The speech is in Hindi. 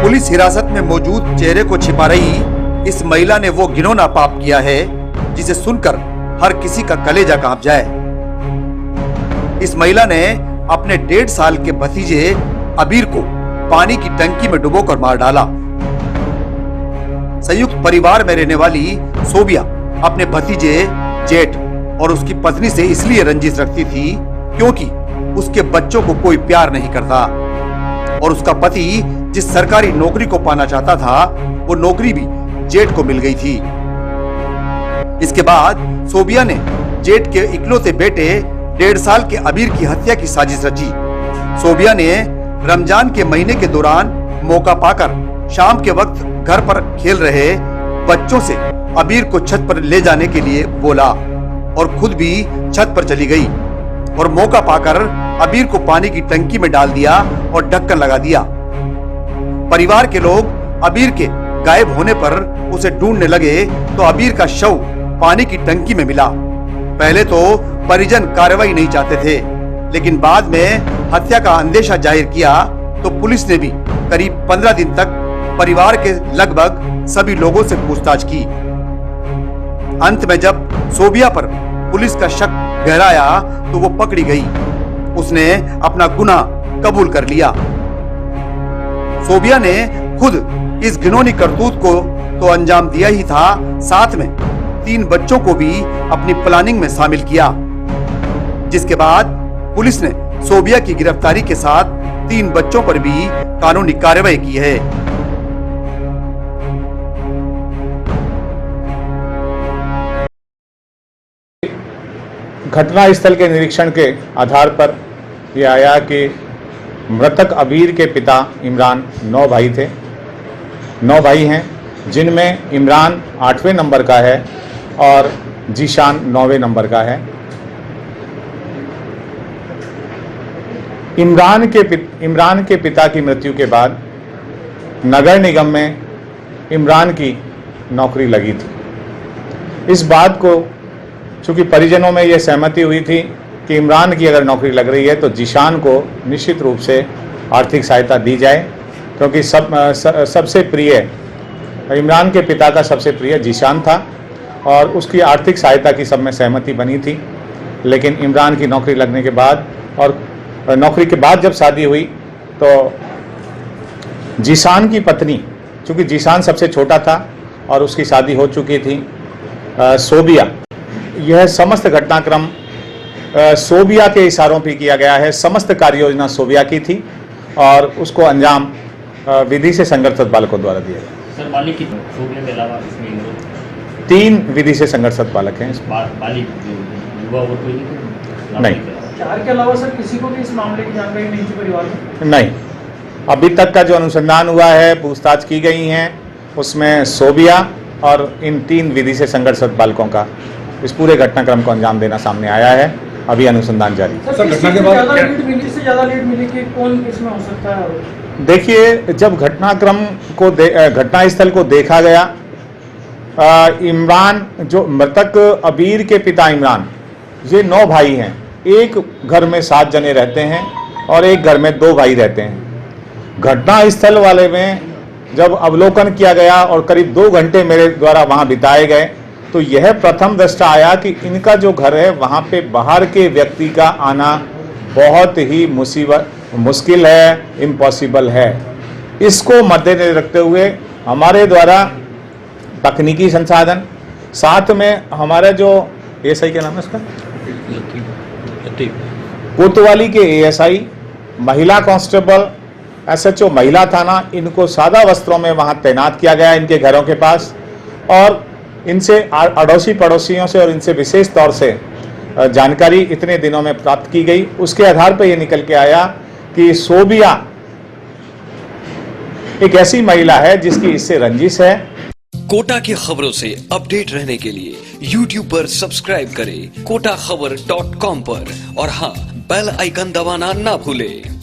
पुलिस हिरासत में मौजूद चेहरे को छिपा रही इस महिला ने वो घिनौना पाप किया है जिसे सुनकर हर किसी का कलेजा कांप जाए। इस महिला ने अपने 1.5 साल के भतीजे अबीर को पानी की टंकी में डुबोकर मार डाला। संयुक्त परिवार में रहने वाली सोबिया अपने भतीजे, जेठ और उसकी पत्नी से इसलिए रंजिश रखती थी क्योंकि उसके बच्चों को कोई प्यार नहीं करता और उसका पति जिस सरकारी नौकरी को पाना चाहता था वो नौकरी भी जेठ को मिल गई थी। इसके बाद सोबिया ने जेठ के इकलौते बेटे 1.5 साल के अबीर की हत्या की साजिश रची। सोबिया ने रमजान के महीने के दौरान मौका पाकर शाम के वक्त घर पर खेल रहे बच्चों से अबीर को छत पर ले जाने के लिए बोला और खुद भी छत पर चली गई और मौका पाकर अबीर को पानी की टंकी में डाल दिया और ढक्कन लगा दिया। परिवार के लोग अबीर के गायब होने पर उसे ढूंढने लगे तो अबीर का शव पानी की टंकी में मिला। पहले तो परिजन कार्रवाई नहीं चाहते थे, लेकिन बाद में हत्या का अंदेशा जाहिर किया तो पुलिस ने भी करीब 15 दिन तक परिवार के लगभग सभी लोगों से पूछताछ की। अंत में जब सोबिया पर पुलिस का शक गहराया तो वो पकड़ी गई। उसने अपना गुनाह कबूल कर लिया। सोबिया ने खुद इस घिनौनी करतूत को तो अंजाम दिया ही था, साथ में 3 बच्चों को भी अपनी प्लानिंग में शामिल किया, जिसके बाद पुलिस ने सोबिया की गिरफ्तारी के साथ 3 बच्चों पर भी कानूनी कार्रवाई की है। घटनास्थल के निरीक्षण के आधार पर यह आया कि मृतक अबीर के पिता इमरान 9 भाई थे। 9 भाई हैं, जिनमें इमरान 8वें नंबर का है और जीशान 9वें नंबर का है। इमरान के पिता की मृत्यु के बाद नगर निगम में इमरान की नौकरी लगी थी। इस बात को चूंकि परिजनों में यह सहमति हुई थी कि इमरान की अगर नौकरी लग रही है तो जीशान को निश्चित रूप से आर्थिक सहायता दी जाए, क्योंकि सबसे प्रिय इमरान के पिता का सबसे प्रिय जीशान था और उसकी आर्थिक सहायता की सब में सहमति बनी थी। लेकिन इमरान की नौकरी लगने के बाद और नौकरी के बाद जब शादी हुई तो जीशान की पत्नी, चूँकि जीशान सबसे छोटा था और उसकी शादी हो चुकी थी, सोबिया, यह समस्त घटनाक्रम सोबिया के इशारों पर किया गया है। समस्त कार्य योजना सोबिया की थी और उसको अंजाम विधि से संघर्षरत बालकों द्वारा दिया गया। सर, बालिक की सोबिया के अलावा इसमें 3 विधि से संघर्षरत बालक हैं। बालिक युवा और कोई नहीं। 4 के अलावा सर किसी को भी इस मामले की जानकारी नहीं थी परिवार में? नहीं, अभी तक का जो अनुसंधान हुआ है, पूछताछ की गई हैं, उसमें सोबिया और इन 3 विधि से संघर्षरत बालकों का इस पूरे घटनाक्रम को अंजाम देना सामने आया है। अभी अनुसंधान जारी है। सर, घटना के बाद ज़्यादा लीड मिली कि कौन इसमें हो सकता है? देखिए, जब घटनाक्रम को घटनास्थल को देखा गया, इमरान जो मृतक अबीर के पिता इमरान, ये 9 भाई हैं। एक घर में 7 जने रहते हैं और एक घर में 2 भाई रहते हैं। घटनास्थल वाले में जब अवलोकन किया गया और करीब 2 घंटे मेरे द्वारा वहां बिताए गए तो यह प्रथम दृष्टा आया कि इनका जो घर है वहां पे बाहर के व्यक्ति का आना बहुत ही मुश्किल है, इम्पॉसिबल है। इसको मद्देनजर रखते हुए हमारे द्वारा तकनीकी संसाधन, साथ में हमारा जो एएसआई क्या नाम है उसका, कोतवाली के एएसआई, महिला कांस्टेबल, एसएचओ महिला थाना, इनको सादा वस्त्रों में वहां तैनात किया गया इनके घरों के पास और इनसे अड़ोसी पड़ोसियों से और इनसे विशेष तौर से जानकारी इतने दिनों में प्राप्त की गई। उसके आधार पर यह निकल के आया कि सोबिया एक ऐसी महिला है जिसकी इससे रंजिश है। कोटा की खबरों से अपडेट रहने के लिए YouTube पर सब्सक्राइब करें kotakhbar.com पर और हाँ, बेल आइकन दबाना ना भूलें।